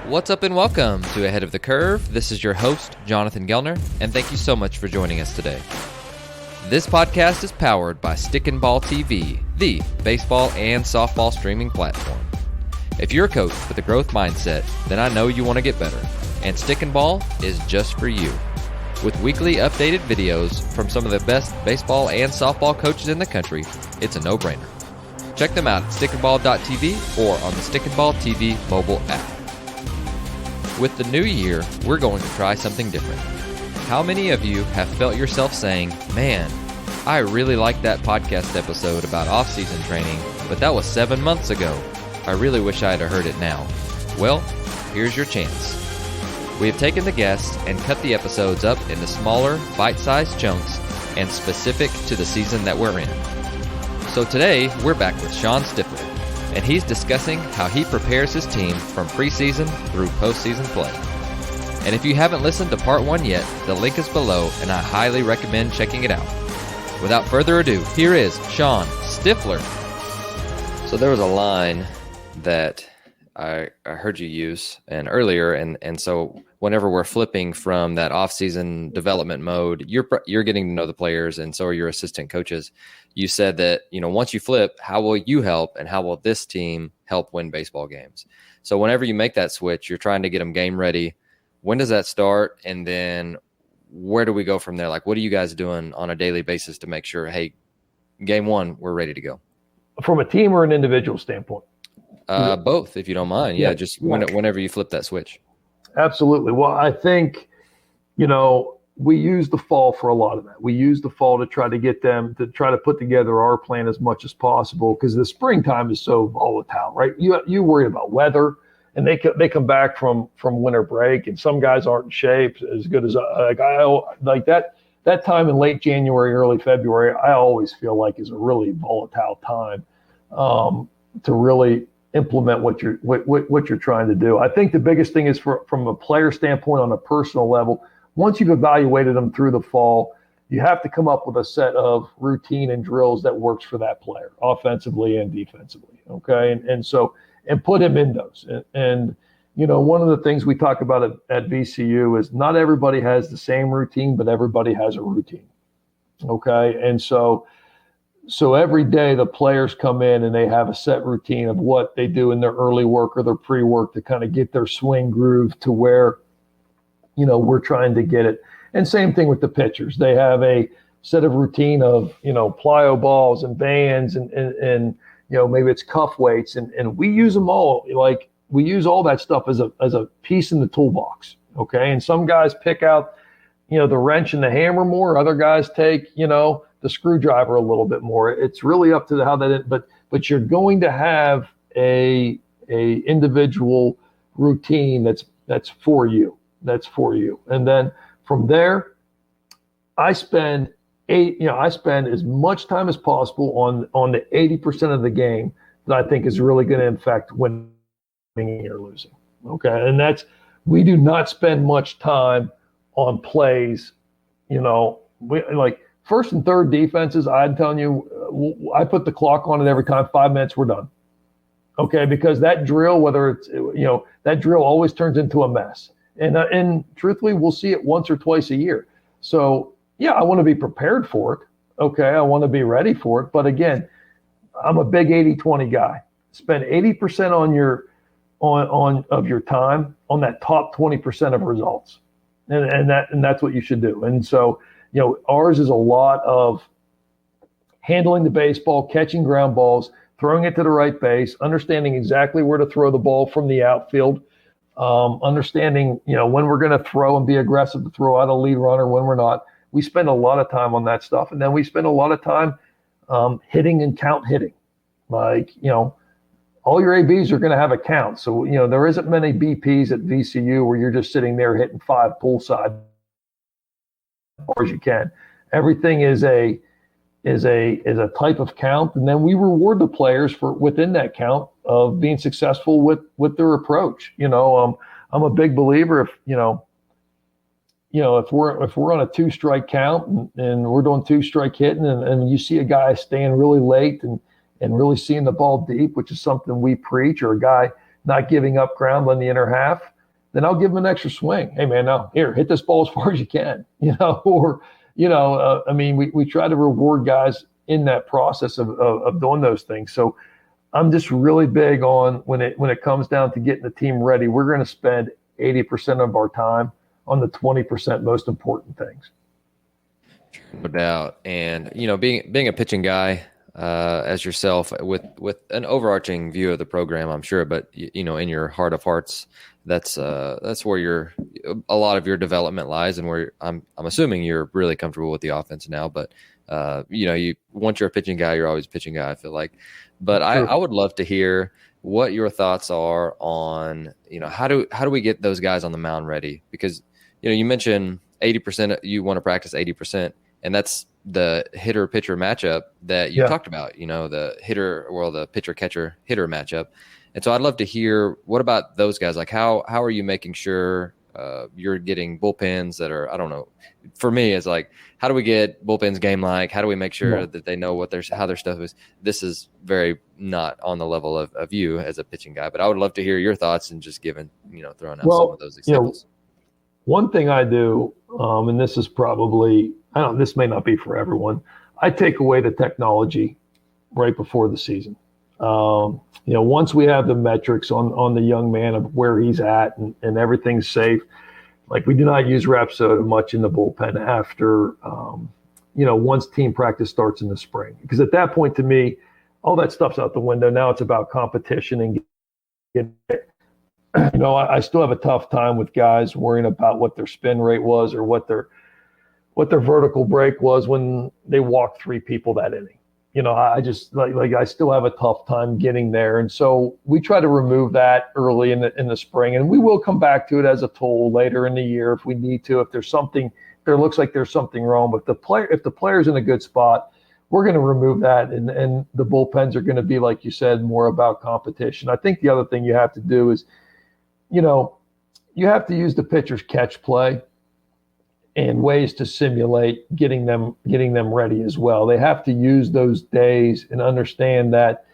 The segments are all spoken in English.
What's up and welcome to Ahead of the Curve. This is your host, Jonathan Gellner, and thank you so much for joining us today. This podcast is powered by Stick and Ball TV, the baseball and softball streaming platform. If you're a coach with a growth mindset, then I know you want to get better, and Stick and Ball is just for you. With weekly updated videos from some of the best baseball and softball coaches in the country, it's a no-brainer. Check them out at stickandball.tv or on the Stick and Ball TV mobile app. With the new year, we're going to try something different. How many of you have felt yourself saying, man, I really liked that podcast episode about off-season training, but that was 7 months ago. I really wish I had heard it now. Well, here's your chance. We have taken the guests and cut the episodes up into smaller, bite-sized chunks and specific to the season that we're in. So today, we're back with Shawn Stiffler, and he's discussing how he prepares his team from preseason through postseason play. And if you haven't listened to part 1 yet, the link is below, and I highly recommend checking it out. Without further ado, here is Shawn Stiffler. So there was a line that I heard you use earlier, and so whenever we're flipping from that off-season development mode, you're getting to know the players, and so are your assistant coaches. You said that, once you flip, how will you help and how will this team help win baseball games? So whenever you make that switch, you're trying to get them game ready. When does that start? And then where do we go from there? Like, what are you guys doing on a daily basis to make sure, hey, game one, we're ready to go? From a team or an individual standpoint? Both, if you don't mind. Yeah, just whenever you flip that switch. Absolutely. Well, I think, we use the fall for a lot of that. We use the fall to try to get them to try to put together our plan as much as possible, because the springtime is so volatile, right? You worry about weather, and they come back from winter break, and some guys aren't in shape as good as like that time in late January, early February. I always feel like is a really volatile time to really implement what you're trying to do. I think the biggest thing is from a player standpoint, on a personal level. Once you've evaluated them through the fall, you have to come up with a set of routine and drills that works for that player, offensively and defensively. Okay. And put him in those. And one of the things we talk about at VCU is not everybody has the same routine, but everybody has a routine. Okay. And so every day the players come in and they have a set routine of what they do in their early work or their pre-work to kind of get their swing groove to where, we're trying to get it. And same thing with the pitchers. They have a set of routine of, plyo balls and bands and maybe it's cuff weights. And we use them all. Like, we use all that stuff as a piece in the toolbox. Okay. And some guys pick out, the wrench and the hammer more. Other guys take, the screwdriver a little bit more. It's really up to how that is. But you're going to have a individual routine that's for you. That's for you. And then from there, I spend as much time as possible on the 80% of the game that I think is really going to affect winning or losing. Okay. And we do not spend much time on plays, like first and third defenses. I'm telling you, I put the clock on it every time. 5 minutes, we're done. Okay. Because that drill, whether it's, that drill always turns into a mess. And truthfully, we'll see it once or twice a year. So, yeah, I want to be prepared for it. Okay, I want to be ready for it. But again, I'm a big 80-20 guy. Spend 80% of your time on that top 20% of results, and that's what you should do. And so, ours is a lot of handling the baseball, catching ground balls, throwing it to the right base, understanding exactly where to throw the ball from the outfield. Understanding, when we're going to throw and be aggressive to throw out a lead runner, when we're not. We spend a lot of time on that stuff. And then we spend a lot of time hitting and count hitting. Like, all your ABs are going to have a count. So, there isn't many BPs at VCU where you're just sitting there hitting 5 poolside as far as you can. Everything is a type of count. And then we reward the players for within that count of being successful with their approach. I'm a big believer if we're on a 2-strike count and we're doing 2-strike hitting and you see a guy staying really late and really seeing the ball deep, which is something we preach, or a guy not giving up ground on the inner half, then I'll give them an extra swing. Hey man, now here, hit this ball as far as you can, or, I mean, we try to reward guys in that process of doing those things. So I'm just really big on when it comes down to getting the team ready, we're going to spend 80% of our time on the 20% most important things. No doubt. And, being a pitching guy, as yourself with an overarching view of the program, I'm sure, but in your heart of hearts, that's where a lot of your development lies, and where I'm assuming you're really comfortable with the offense now, but once you're a pitching guy, you're always a pitching guy, I feel like. But sure. I would love to hear what your thoughts are on, how do we get those guys on the mound ready? Because, you mentioned 80%, you want to practice 80%, and that's the hitter-pitcher matchup that you talked about, the pitcher-catcher-hitter matchup. And so I'd love to hear, what about those guys? Like, how are you making sure you're getting bullpens that are, I don't know, for me, it's like, how do we get bullpens game-like? How do we make sure that they know how their stuff is? This is very not on the level of you as a pitching guy, but I would love to hear your thoughts and just throwing out some of those examples. One thing I do, and this is probably, this may not be for everyone. I take away the technology right before the season. Once we have the metrics on the young man of where he's at and everything's safe, like we do not use Rapsoda much in the bullpen after, once team practice starts in the spring. Because at that point, to me, all that stuff's out the window. Now it's about competition and getting I still have a tough time with guys worrying about what their spin rate was or what their vertical break was when they walked 3 people that inning. I just like I still have a tough time getting there. And so we try to remove that early in the spring, and we will come back to it as a tool later in the year if we need to, if there looks like there's something wrong. But if the player's in a good spot, we're going to remove that. And the bullpens are going to be, like you said, more about competition. I think the other thing you have to do is, you have to use the pitcher's catch play and ways to simulate getting them ready as well. They have to use those days and understand that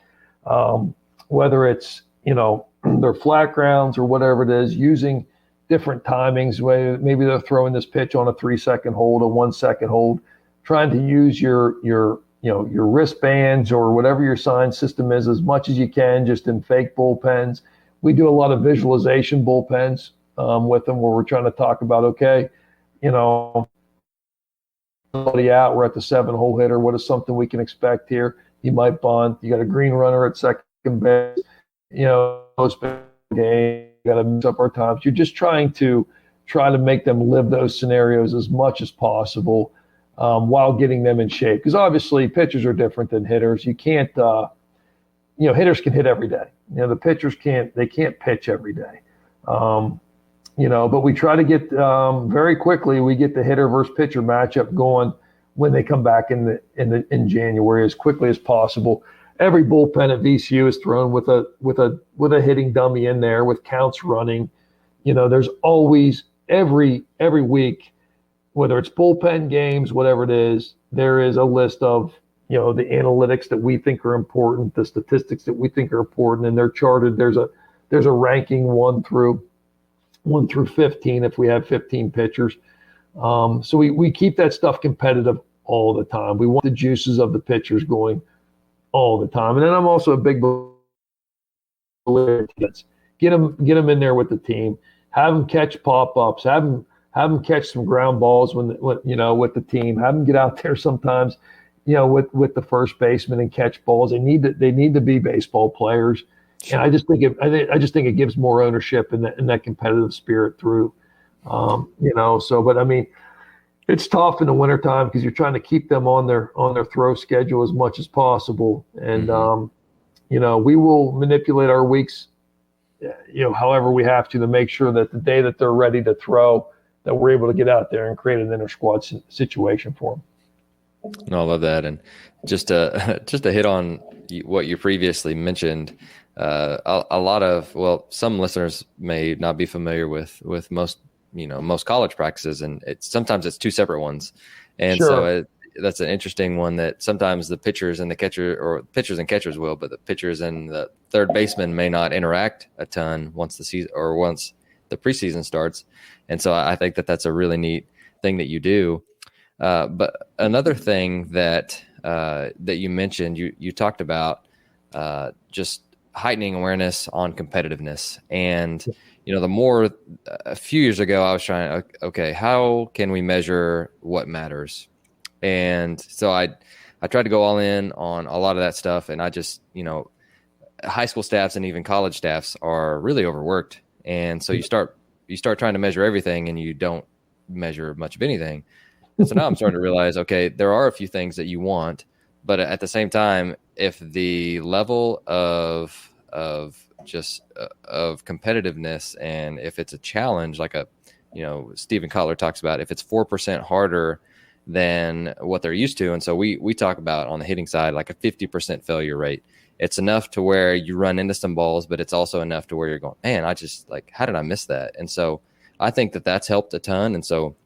whether it's, their flat grounds or whatever it is, using different timings, where maybe they're throwing this pitch on a 3-second hold, a 1-second hold, trying to use your wristbands or whatever your sign system is as much as you can, just in fake bullpens. We do a lot of visualization bullpens with them where we're trying to talk about, okay, somebody out, we're at the 7-hole hitter. What is something we can expect here? He might bunt. You got a green runner at second base. Post game, you got to mix up our times. You're just trying to make them live those scenarios as much as possible while getting them in shape. Because obviously pitchers are different than hitters. You can't, hitters can hit every day. The pitchers can't pitch every day. But we try to get very quickly. We get the hitter versus pitcher matchup going when they come back in January as quickly as possible. Every bullpen at VCU is thrown with a hitting dummy in there with counts running. There's always every week, whether it's bullpen games, whatever it is, there is a list of the analytics that we think are important, the statistics that we think are important, and they're charted. There's a ranking 1 through 15 if we have 15 pitchers. So we keep that stuff competitive all the time. We want the juices of the pitchers going all the time. And then I'm also a big believer in get them in there with the team, have them catch pop-ups, have them catch some ground balls when with the team, have them get out there sometimes, with the first baseman and catch balls. They need to be baseball players. And I just think it gives more ownership and that competitive spirit through, but I mean, it's tough in the wintertime because you're trying to keep them on their throw schedule as much as possible. And, we will manipulate our weeks, however we have to make sure that the day that they're ready to throw, that we're able to get out there and create an inter-squad situation for them. No, I love that. And just to hit on what you previously mentioned, a lot of, some listeners may not be familiar with most college practices, and sometimes it's 2 separate ones. And sure. So that's an interesting one that sometimes the pitchers and the catcher, or pitchers and catchers will, but the pitchers and the third baseman may not interact a ton once the season, or once the preseason starts. And so I think that that's a really neat thing that you do. But another thing that you mentioned, you talked about just heightening awareness on competitiveness. And, a few years ago, I was trying, okay, how can we measure what matters? And so I tried to go all in on a lot of that stuff. And I just, high school staffs and even college staffs are really overworked. And so you start trying to measure everything and you don't measure much of anything. And so now I'm starting to realize, okay, there are a few things that you want, but at the same time, if the level of competitiveness, and if it's a challenge, like Stephen Kotler talks about, if it's 4% harder than what they're used to. And so we talk about on the hitting side, like a 50% failure rate. It's enough to where you run into some balls, but it's also enough to where you're going, man, how did I miss that? And so I think that that's helped a ton. And so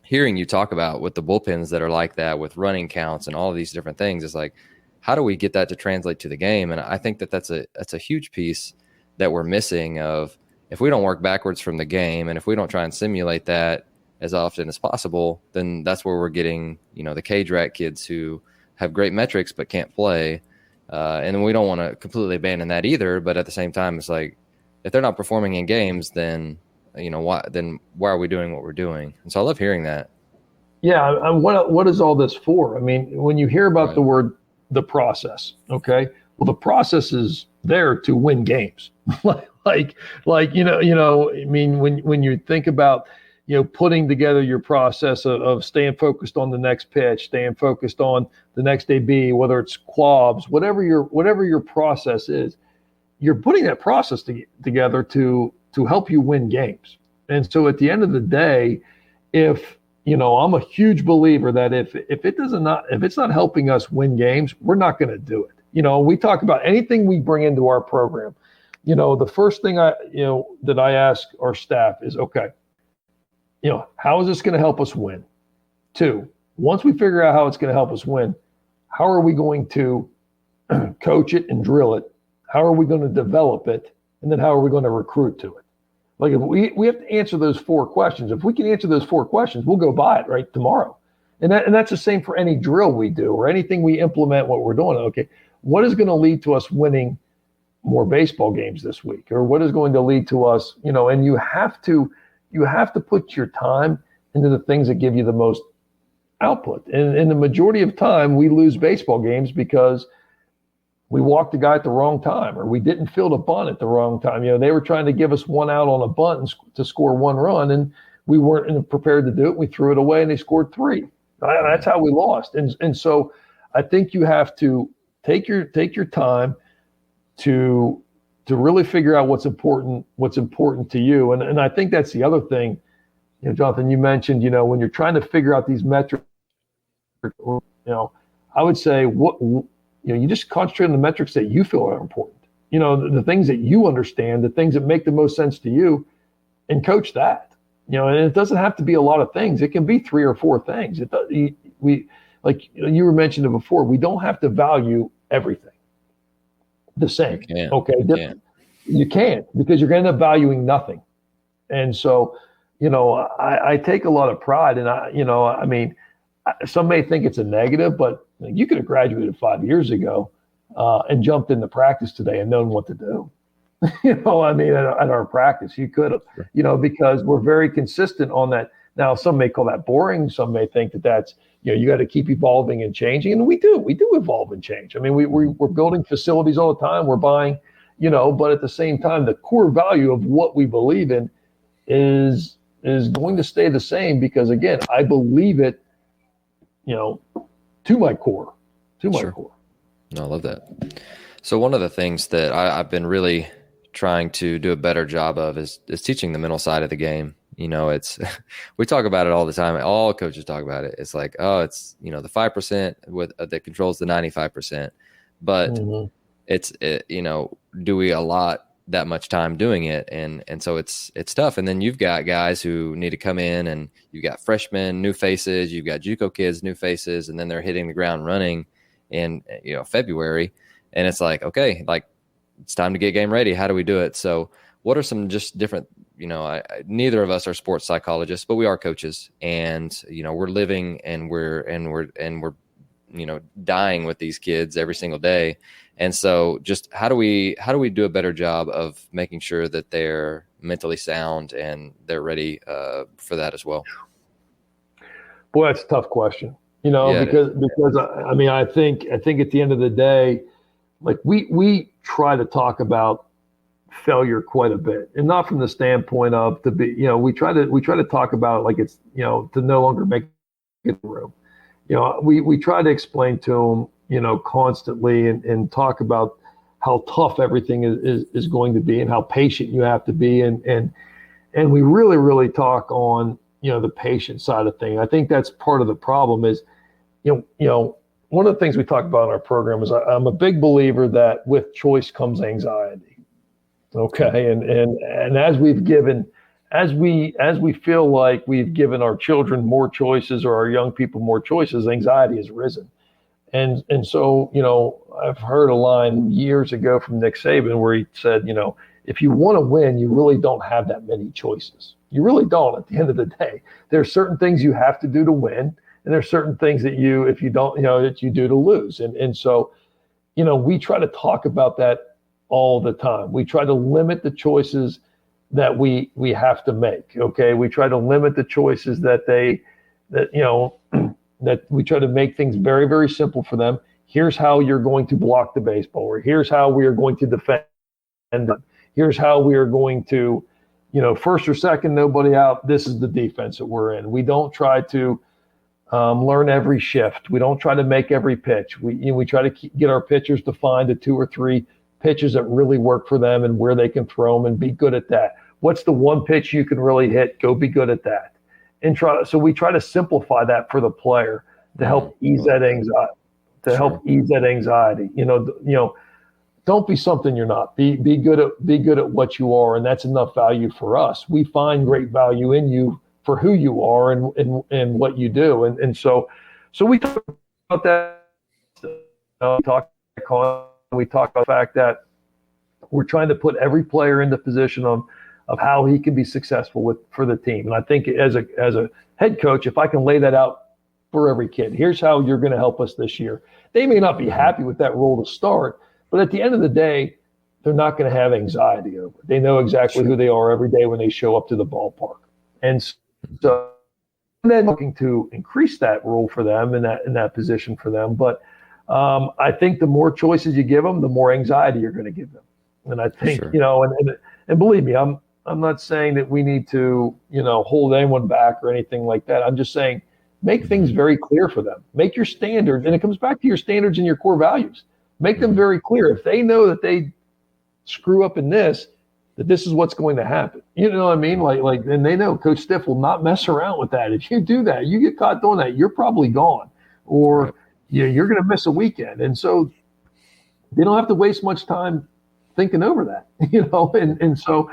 hearing you talk about with the bullpens that are like that, with running counts and all of these different things, is like, how do we get that to translate to the game? And I think that that's a huge piece that we're missing of, if we don't work backwards from the game and if we don't try and simulate that as often as possible, then that's where we're getting, the cage rat kids who have great metrics but can't play. And we don't want to completely abandon that either. But at the same time, it's like, if they're not performing in games, then, why are we doing what we're doing? And so I love hearing that. Yeah. What is all this for? I mean, when you hear about the word, the process, okay, well, the process is there to win games. I mean, when you think about, putting together your process of staying focused on the next pitch, staying focused on the next AB, whether it's quabs, whatever your process is, you're putting that process together to help you win games. And so at the end of the day, if I'm a huge believer that if it's not helping us win games, we're not going to do it. We talk about anything we bring into our program. The first thing that I ask our staff is, okay, how is this going to help us win? 2, once we figure out how it's going to help us win, how are we going to coach it and drill it? How are we going to develop it? And then how are we going to recruit to it? Like, if we have to answer those 4 questions. If we can answer those 4 questions, we'll go buy it right tomorrow. And that's the same for any drill we do or anything we implement what we're doing. Okay, what is going to lead to us winning more baseball games this week? Or what is going to lead to us, and you have to put your time into the things that give you the most output. And in the majority of time, we lose baseball games because we walked the guy at the wrong time, or we didn't field a bunt at the wrong time. They were trying to give us 1 out on a bunt to score 1 run, and we weren't prepared to do it. We threw it away, and they scored 3. That's how we lost. And so I think you have to take your time to really figure out what's important to you. And I think that's the other thing, Jonathan, you mentioned, when you're trying to figure out these metrics, I would say you just concentrate on the metrics that you feel are important, the things that you understand, the things that make the most sense to you, and coach that, and it doesn't have to be a lot of things. It can be 3 or 4 things. Like you were mentioning before, we don't have to value everything the same. Okay. You can't, because you're going to end up valuing nothing. And so, I take a lot of pride, and some may think it's a negative, but you could have graduated 5 years ago and jumped into practice today and known what to do. At our practice, you could have, because we're very consistent on that. Now, some may call that boring. Some may think that that's, you got to keep evolving and changing. And we do evolve and change. We're building facilities all the time. We're buying, but at the same time, the core value of what we believe in is going to stay the same, because again, I believe it, to my core, core. No, I love that. So one of the things that I've been really trying to do a better job of is teaching the mental side of the game. It's we talk about it all the time. All coaches talk about it. It's like, it's the 5% that controls the 95%, but do we allot that much time doing it? And so it's tough. And then you've got guys who need to come in, and you've got freshmen, new faces, you've got JUCO kids, new faces, and then they're hitting the ground running in February. And it's like, okay, like, it's time to get game ready. How do we do it? So what are some just different, neither of us are sports psychologists, but we are coaches, and we're living and we're dying with these kids every single day. And so just how do we do a better job of making sure that they're mentally sound and they're ready for that as well? Boy, that's a tough question, Yeah, because I think at the end of the day, like we try to talk about failure quite a bit, and not from the standpoint of to be, we try to talk about it like it's, to no longer make it in the room. We try to explain to them, constantly and talk about how tough everything is going to be and how patient you have to be. And we really, really talk on, the patient side of things. I think that's part of the problem is, one of the things we talk about in our program is I'm a big believer that with choice comes anxiety. Okay. And as we feel like we've given our children more choices or our young people more choices, anxiety has risen. And so, I've heard a line years ago from Nick Saban where he said, if you want to win, you really don't have that many choices. You really don't at the end of the day. There are certain things you have to do to win. And there's certain things that if you don't, that you do to lose. And so, we try to talk about that all the time. We try to limit the choices that we have to make. Okay. We try to limit the choices that we try to make things very, very simple for them. Here's how you're going to block the baseball, or here's how we are going to defend. Here's how we are going to, first or second, nobody out. This is the defense that we're in. We don't try to learn every shift. We don't try to make every pitch. We try to get our pitchers to find the 2 or 3 pitches that really work for them and where they can throw them and be good at that. What's the one pitch you can really hit? Go be good at that. So we try to simplify that for the player to help ease that anxiety. Don't be something you're not. Be good at what you are, and that's enough value for us. We find great value in you for who you are and what you do, and so we talk about that. We talk about the fact that we're trying to put every player in the position of how he can be successful for the team. And I think as a head coach, if I can lay that out for every kid, here's how you're going to help us this year. They may not be happy with that role to start, but at the end of the day, they're not going to have anxiety over it. They know exactly who they are every day when they show up to the ballpark. And so then looking to increase that role for them in that position for them. But I think the more choices you give them, the more anxiety you're going to give them. And I think, and believe me, I'm not saying that we need to, hold anyone back or anything like that. I'm just saying make things very clear for them. Make your standards, and it comes back to your standards and your core values. Make them very clear. If they know that they screw up in this, that this is what's going to happen. You know what I mean? Like, and they know Coach Stiff will not mess around with that. If you do that, you get caught doing that, you're probably gone, or you're going to miss a weekend. And so they don't have to waste much time thinking over that, and so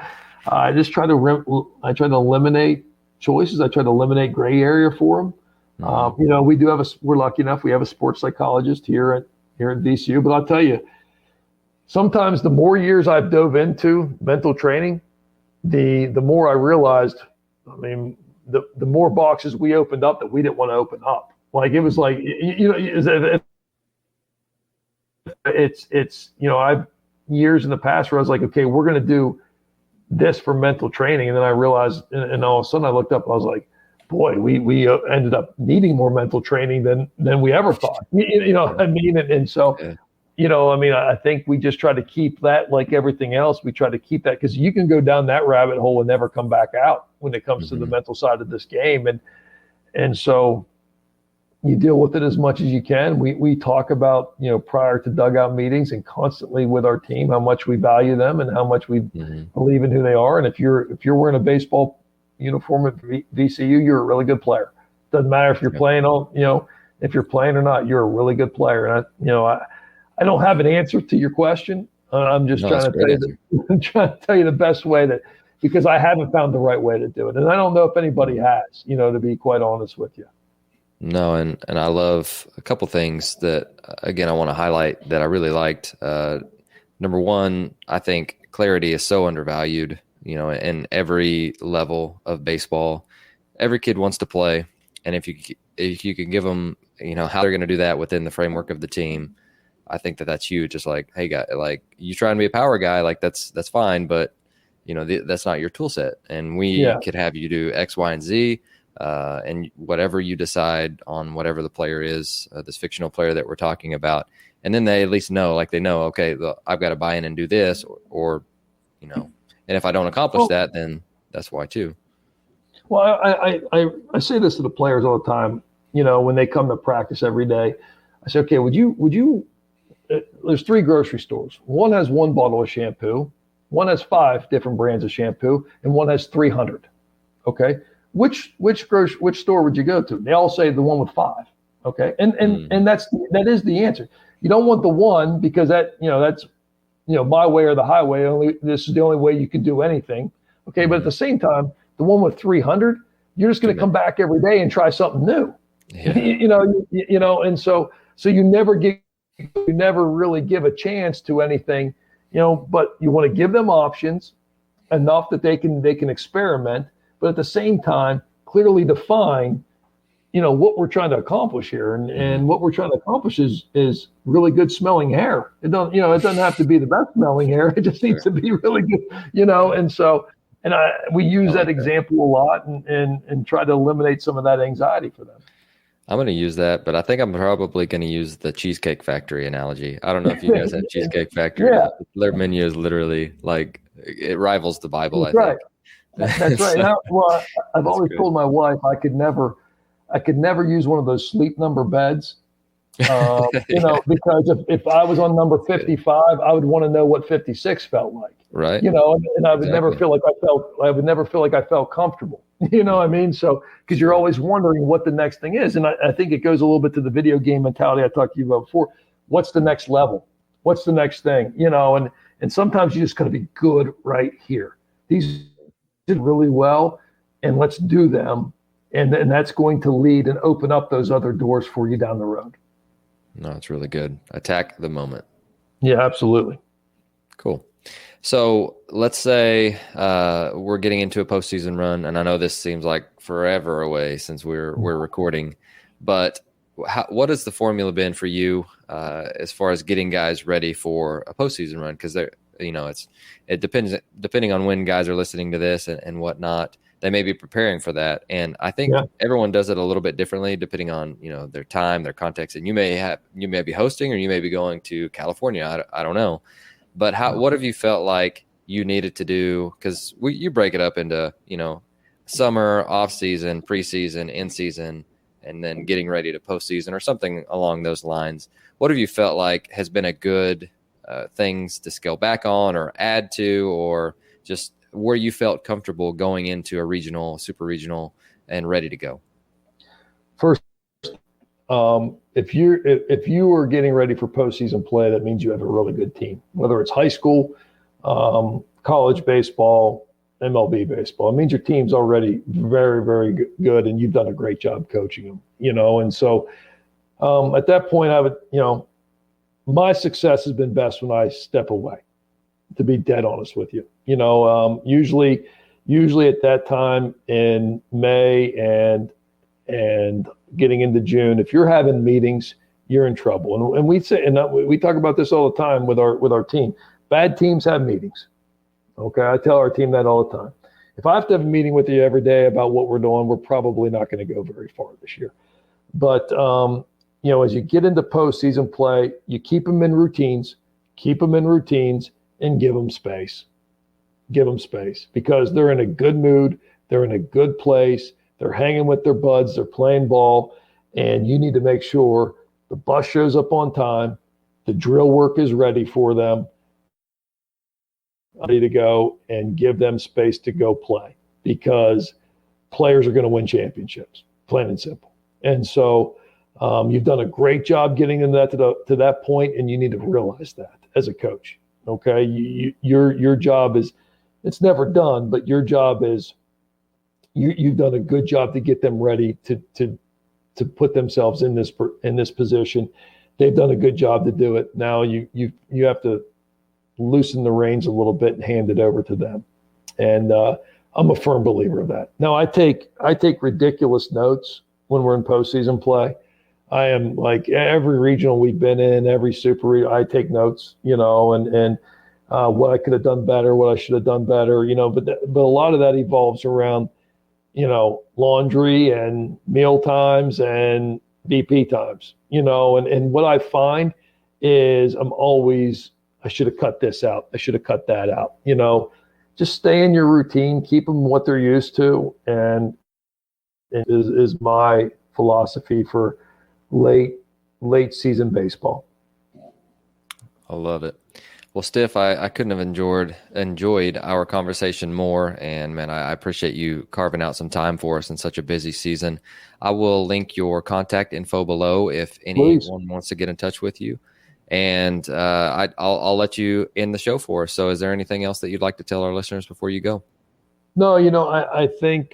I just try to eliminate choices. I try to eliminate gray area for them. We're lucky enough. We have a sports psychologist here at VCU, but I'll tell you, sometimes the more years I've dove into mental training, the more I realized, the more boxes we opened up that we didn't want to open up. Like, it was like, I've years in the past where I was like, okay, we're going to do this for mental training. And then I realized, and all of a sudden I looked up, I was like, boy, we ended up needing more mental training than we ever thought. What I mean? And so, I think we just try to keep that, like everything else, we try to keep that, because you can go down that rabbit hole and never come back out when it comes to the mental side of this game. And so you deal with it as much as you can. We talk about, prior to dugout meetings and constantly with our team, how much we value them and how much we believe in who they are. And if you're wearing a baseball uniform at VCU, you're a really good player. Doesn't matter if you're playing if you're playing or not, you're a really good player. And I don't have an answer to your question. I'm just trying to tell you the best way because I haven't found the right way to do it. And I don't know if anybody has, to be quite honest with you. No, and I love a couple things that, again, I want to highlight that I really liked. Number one, I think clarity is so undervalued. in every level of baseball, every kid wants to play. And if you can give them, how they're going to do that within the framework of the team, I think that's huge. Just like, hey, guy, like you trying to be a power guy, like that's fine, but that's not your tool set. And we could have you do X, Y, and Z, and whatever you decide on whatever the player is, this fictional player that we're talking about. And then they at least know, like they know, okay, I've got to buy in and do this, or and if I don't accomplish that, then that's why too. Well, I say this to the players all the time, when they come to practice every day. I say, okay, would you there's 3 grocery stores. One has 1 bottle of shampoo, one has 5 different brands of shampoo, and one has 300. Okay, which store would you go to? They all say the one with 5. Okay, and that is the answer. You don't want the one because that's my way or the highway. This is the only way you can do anything. Okay, but at the same time, the one with 300, you're just going to come back every day and try something new. Yeah. And so you never really give a chance to anything, but you want to give them options enough that they can experiment, but at the same time, clearly define, what we're trying to accomplish here. And what we're trying to accomplish is really good smelling hair. It doesn't have to be the best smelling hair. It just needs to be really good, and so, we use that example a lot and try to eliminate some of that anxiety for them. I'm going to use that, but I think I'm probably going to use the Cheesecake Factory analogy. I don't know if you guys have Cheesecake Factory. Yeah. Their menu is literally like it rivals the Bible. That's I right. think. That's right. I've always told my wife I could never use one of those sleep number beds. Because if I was on number 55, I would want to know what 56 felt like. Right. And I would never feel like I felt comfortable. You know what I mean? So, because you're always wondering what the next thing is. And I think it goes a little bit to the video game mentality I talked to you about before. What's the next level? What's the next thing? And sometimes you just got to be good right here. These did really well, and let's do them. And that's going to lead and open up those other doors for you down the road. No, it's really good. Attack the moment. Yeah, absolutely. Cool. So let's say we're getting into a postseason run, and I know this seems like forever away since we're recording, but what has the formula been for you as far as getting guys ready for a postseason run? Because it depends depending on when guys are listening to this and whatnot. They may be preparing for that, and I think everyone does it a little bit differently depending on their time, their context, and you may be hosting or you may be going to California. I don't know. But what have you felt like you needed to do? Because you break it up into, summer, off season, preseason, in season, and then getting ready to postseason or something along those lines. What have you felt like has been a good things to scale back on or add to, or just where you felt comfortable going into a regional, super regional, and ready to go? First, if you are getting ready for postseason play, that means you have a really good team, whether it's high school, college baseball, MLB baseball. It means your team's already very, very good, and you've done a great job coaching them, And so at that point, I would, my success has been best when I step away, to be dead honest with you. Usually at that time in May and getting into June, if you're having meetings, you're in trouble. And we talk about this all the time with our team. Bad teams have meetings. Okay, I tell our team that all the time. If I have to have a meeting with you every day about what we're doing, we're probably not going to go very far this year. But as you get into postseason play, you keep them in routines, and give them space. Give them space because they're in a good mood, they're in a good place. They're hanging with their buds. They're playing ball. And you need to make sure the bus shows up on time. The drill work is ready for them, ready to go, and give them space to go play because players are going to win championships, plain and simple. And so you've done a great job getting them to that point, and you need to realize that as a coach. Okay, your job is, it's never done, but your job is, you've done a good job to get them ready to put themselves in this position. They've done a good job to do it. Now you have to loosen the reins a little bit and hand it over to them. And I'm a firm believer of that. Now, I take ridiculous notes when we're in postseason play. I am like every regional we've been in, every super, I take notes, and what I could have done better, what I should have done better, but a lot of that evolves around, laundry and meal times and BP times, and what I find is I should have cut this out. I should have cut that out, just stay in your routine, keep them what they're used to. And is my philosophy for late season baseball. I love it. Well, Stiff, I couldn't have enjoyed our conversation more. And man, I appreciate you carving out some time for us in such a busy season. I will link your contact info below if anyone wants to get in touch with you. And I'll let you end the show for us. So is there anything else that you'd like to tell our listeners before you go? No, I think,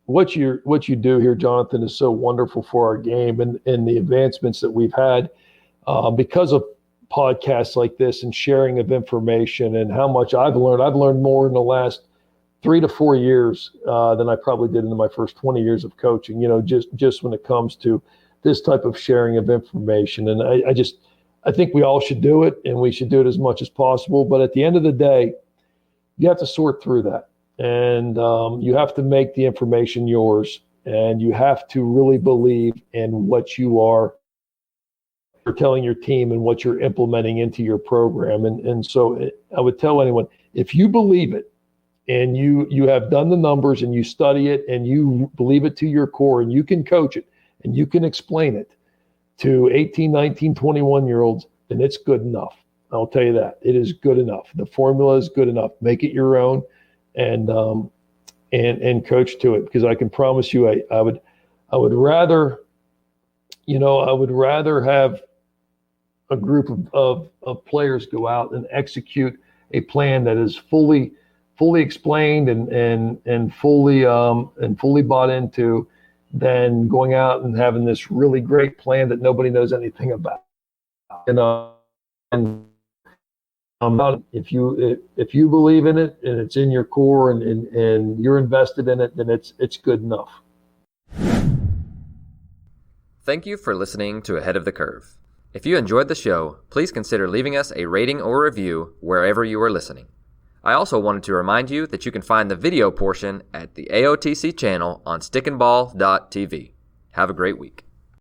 what you do here, Jonathan, is so wonderful for our game and the advancements that we've had because of podcasts like this and sharing of information and how much I've learned. I've learned more in the last 3 to 4 years than I probably did in my first 20 years of coaching, just when it comes to this type of sharing of information. And I think we all should do it, and we should do it as much as possible. But at the end of the day, you have to sort through that. And you have to make the information yours, and you have to really believe in what you're telling your team and what you're implementing into your program. And so I would tell anyone, if you believe it and you have done the numbers and you study it and you believe it to your core and you can coach it and you can explain it to 18, 19, 21-year-olds, then it's good enough. I'll tell you that. It is good enough. The formula is good enough. Make it your own. And coach to it, because I can promise you, I would rather have a group of players go out and execute a plan that is fully explained and fully bought into, than going out and having this really great plan that nobody knows anything about. And if you believe in it and it's in your core and you're invested in it, then it's good enough. Thank you for listening to Ahead of the Curve. If you enjoyed the show, please consider leaving us a rating or review wherever you are listening. I also wanted to remind you that you can find the video portion at the AOTC channel on stickandball.tv. Have a great week.